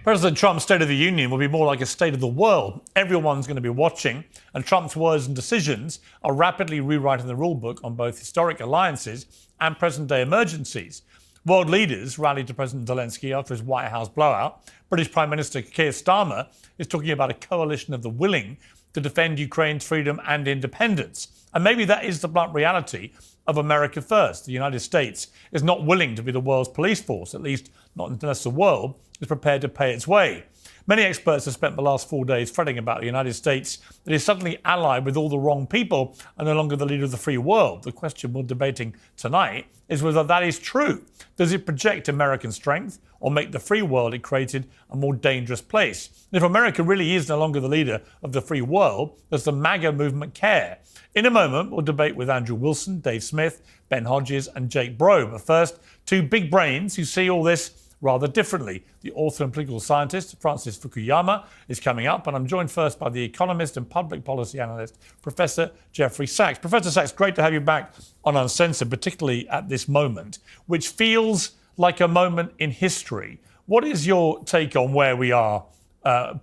President Trump's State of the Union will be more like a state of the world. Everyone's going to be watching, and Trump's words and decisions are rapidly rewriting the rulebook on both historic alliances and present-day emergencies. World leaders rallied to President Zelensky after his White House blowout. British Prime Minister Keir Starmer is talking about a coalition of the willing to defend Ukraine's freedom and independence. And maybe that is the blunt reality of America first. The United States is not willing to be the world's police force, at least not unless the world is prepared to pay its way. Many experts have spent the last 4 days fretting about the United States that is suddenly allied with all the wrong people and no longer the leader of the free world. The question we're debating tonight is whether that is true. Does it project American strength or make the free world it created a more dangerous place? And if America really is no longer the leader of the free world, does the MAGA movement care? In a moment, we'll debate with Andrew Wilson, Dave Smith, Ben Hodges and Jake Broe. But first, two big brains who see all this rather differently. The author and political scientist Francis Fukuyama is coming up, and I'm joined first by the economist and public policy analyst, Professor Jeffrey Sachs. Professor Sachs, great to have you back on Uncensored, particularly at this moment, which feels like a moment in history. What is your take on where we are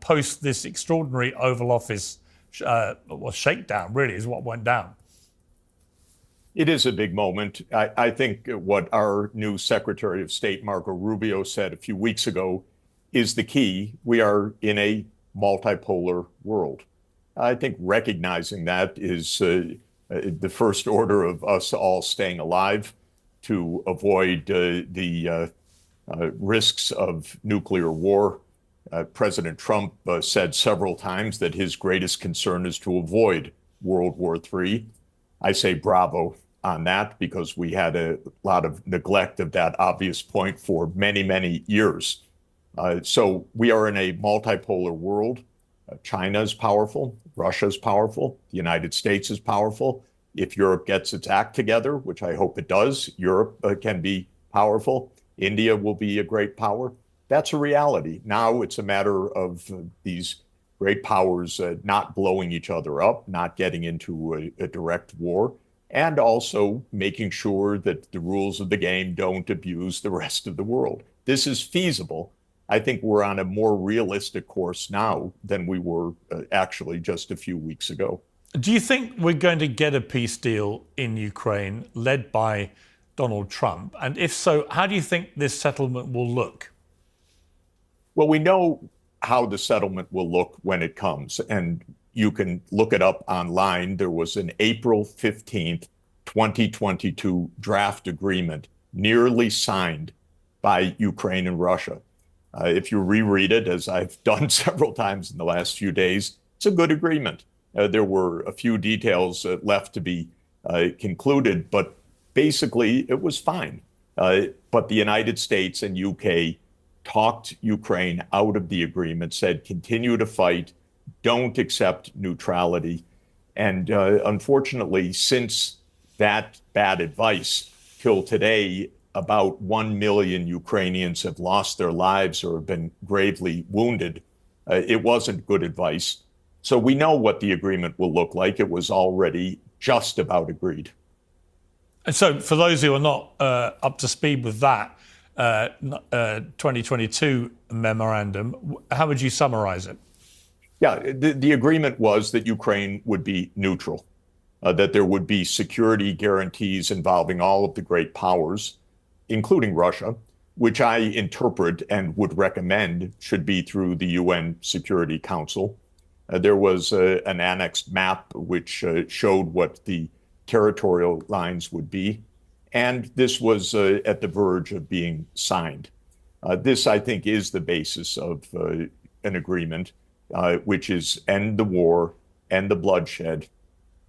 post this extraordinary Oval Office shakedown, really, is what went down? It is a big moment. I think what our new Secretary of State, Marco Rubio, said a few weeks ago is the key. We are in a multipolar world. I think recognizing that is the first order of us all staying alive to avoid the risks of nuclear war. President Trump said several times that his greatest concern is to avoid World War III. I say bravo on that, because we had a lot of neglect of that obvious point for many, many years. So we are in a multipolar world. China is powerful. Russia is powerful. The United States is powerful. If Europe gets its act together, which I hope it does, Europe can be powerful. India will be a great power. That's a reality. Now it's a matter of these great powers not blowing each other up, not getting into a direct war, and also making sure that the rules of the game don't abuse the rest of the world. This is feasible. I think we're on a more realistic course now than we were actually just a few weeks ago. Do you think we're going to get a peace deal in Ukraine led by Donald Trump? And if so, how do you think this settlement will look? Well, we know how the settlement will look when it comes, and you can look it up online. There was an April 15th, 2022 draft agreement nearly signed by Ukraine and Russia. If you reread it, as I've done several times in the last few days, it's a good agreement. There were a few details left to be concluded, but basically it was fine. But the United States and UK talked Ukraine out of the agreement, said continue to fight, don't accept neutrality. And unfortunately, since that bad advice, till today, about 1 million Ukrainians have lost their lives or have been gravely wounded. It wasn't good advice. So we know what the agreement will look like. It was already just about agreed. And so for those who are not up to speed with that 2022 memorandum, how would you summarize it? Yeah, the agreement was that Ukraine would be neutral, that there would be security guarantees involving all of the great powers, including Russia, which I interpret and would recommend should be through the UN Security Council. There was an annexed map which showed what the territorial lines would be, and this was at the verge of being signed. This, I think, is the basis of an agreement, which is end the war, end the bloodshed,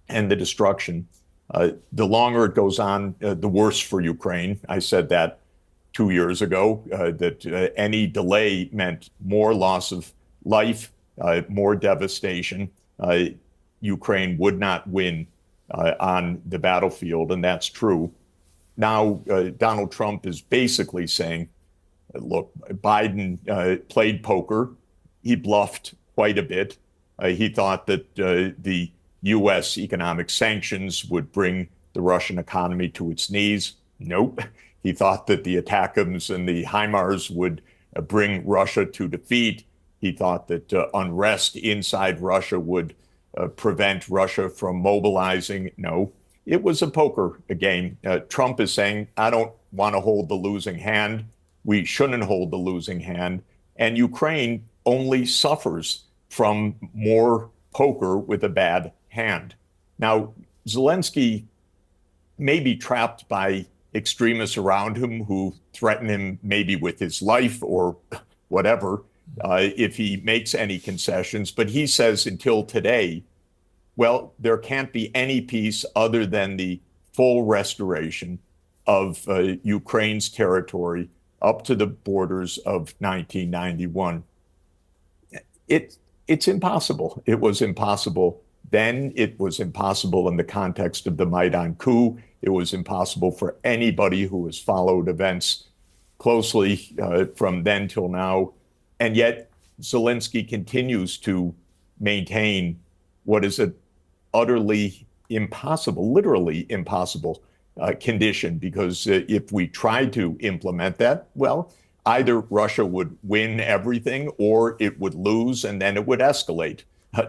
end the destruction. The longer it goes on, the worse for Ukraine. I said that 2 years ago, that any delay meant more loss of life, more devastation. Ukraine would not win on the battlefield, and that's true. Now, Donald Trump is basically saying, look, Biden played poker. He bluffed quite a bit. He thought that the U.S. economic sanctions would bring the Russian economy to its knees. Nope. He thought that the ATACMS and the HIMARS would bring Russia to defeat. He thought that unrest inside Russia would prevent Russia from mobilizing. No, it was a poker game. Trump is saying, I don't want to hold the losing hand. We shouldn't hold the losing hand. And Ukraine only suffers from more poker with a bad hand. Now, Zelensky may be trapped by extremists around him who threaten him maybe with his life or whatever if he makes any concessions. But he says until today, well, there can't be any peace other than the full restoration of Ukraine's territory up to the borders of 1991. It's impossible. It was impossible then. It was impossible in the context of the Maidan coup. It was impossible for anybody who has followed events closely from then till now. And yet Zelensky continues to maintain what is an utterly impossible, literally impossible condition, because if we tried to implement that, well, either Russia would win everything or it would lose, and then it would escalate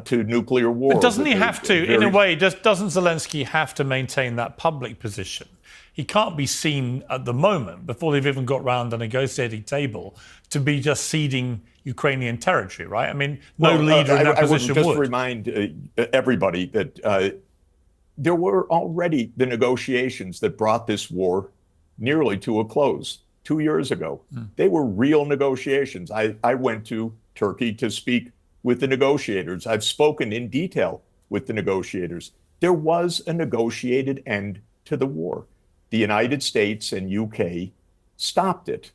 to nuclear war. But doesn't he have to, in a way, doesn't Zelensky have to maintain that public position? He can't be seen at the moment, before they've even got round the negotiating table, to be just ceding Ukrainian territory, right? I mean, no leader in that position would. I would just remind everybody that there were already the negotiations that brought this war nearly to a close 2 years ago. They were real negotiations. I went to Turkey to speak with the negotiators. I've spoken in detail with the negotiators. There was a negotiated end to the war. The United States and UK stopped it.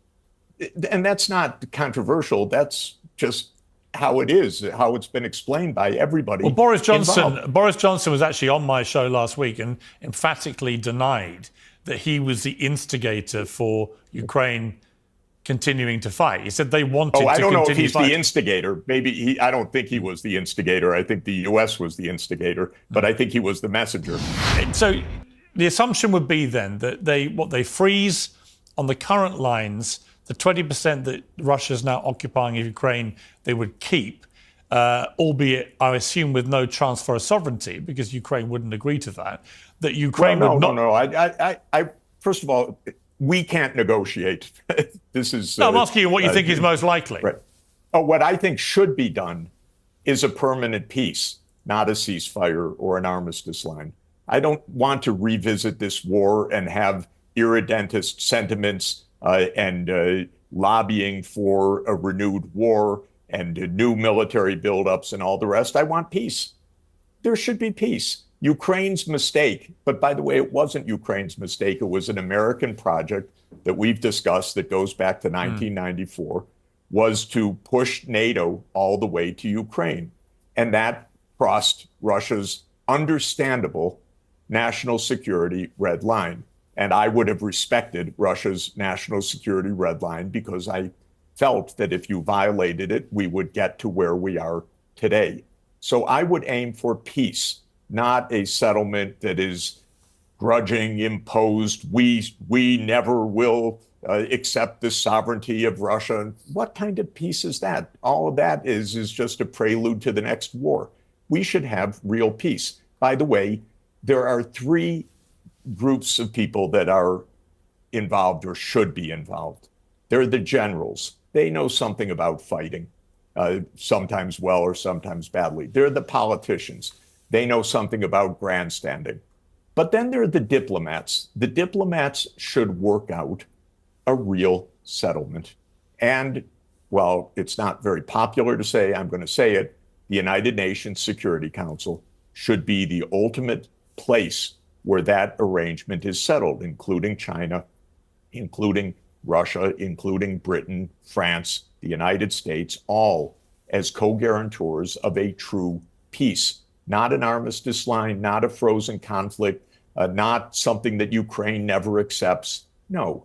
And that's not controversial. That's just how it is, how it's been explained by everybody. Well, Boris Johnson involved. was actually on my show last week and emphatically denied that he was the instigator for Ukraine continuing to fight. He said they wanted to continue fighting. I don't know if he's the instigator. Maybe I don't think he was the instigator. I think the US was the instigator, but I think he was the messenger. So the assumption would be then that they freeze on the current lines, the 20% that Russia's now occupying of Ukraine, they would keep, albeit, I assume, with no transfer of sovereignty, because Ukraine wouldn't agree to that. That Ukraine would not. No. First of all, we can't negotiate. This is. No, I'm asking you what you think is most likely. Right. What I think should be done is a permanent peace, not a ceasefire or an armistice line. I don't want to revisit this war and have irredentist sentiments and lobbying for a renewed war and new military buildups and all the rest. I want peace. There should be peace. Ukraine's mistake, but by the way, it wasn't Ukraine's mistake. It was an American project that we've discussed that goes back to 1994, was to push NATO all the way to Ukraine. And that crossed Russia's understandable national security red line. And I would have respected Russia's national security red line because I felt that if you violated it, we would get to where we are today. So I would aim for peace, not a settlement that is grudging, imposed. We never will accept the sovereignty of Russia. What kind of peace is that? All of that is just a prelude to the next war. We should have real peace. By the way, there are three groups of people that are involved or should be involved. They're the generals. They know something about fighting, sometimes well or sometimes badly. They're the politicians. They know something about grandstanding. But then there are the diplomats. The diplomats should work out a real settlement. And, well, it's not very popular to say, I'm going to say it, the United Nations Security Council should be the ultimate place where that arrangement is settled, including China, including Russia, including Britain, France, the United States, all as co-guarantors of a true peace. Not an armistice line, not a frozen conflict, not something that Ukraine never accepts. No,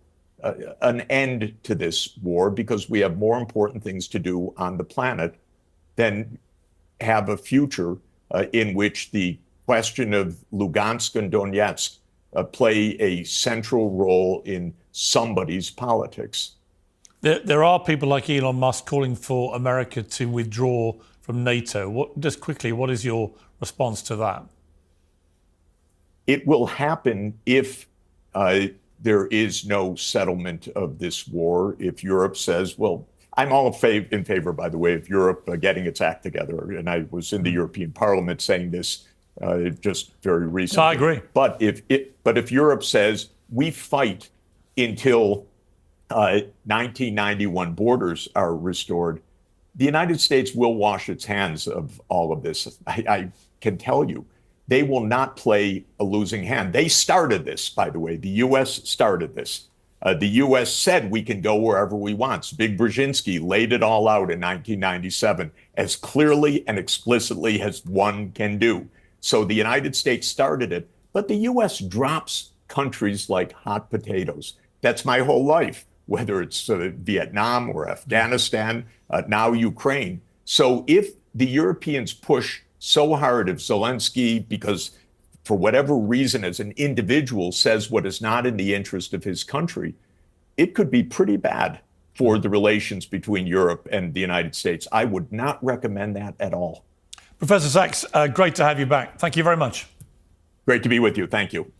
an end to this war, because we have more important things to do on the planet than have a future in which the question of Lugansk and Donetsk play a central role in somebody's politics. There are people like Elon Musk calling for America to withdraw from NATO. Just quickly, what is your response to that? It will happen if there is no settlement of this war. If Europe says, well, I'm all in favor, by the way, of Europe getting its act together. And I was in the European Parliament saying this just very recently. I agree. But if Europe says we fight until 1991 borders are restored, the United States will wash its hands of all of this. I can tell you, they will not play a losing hand. They started this, by the way. The U.S. started this. The U.S. said we can go wherever we want. Zbig Brzezinski laid it all out in 1997 as clearly and explicitly as one can do. So the United States started it, but the U.S. drops countries like hot potatoes. That's my whole life, whether it's Vietnam or Afghanistan, now Ukraine. So if the Europeans push so hard, if Zelensky, because for whatever reason, as an individual, says what is not in the interest of his country, it could be pretty bad for the relations between Europe and the United States. I would not recommend that at all. Professor Sachs, great to have you back. Thank you very much. Great to be with you. Thank you.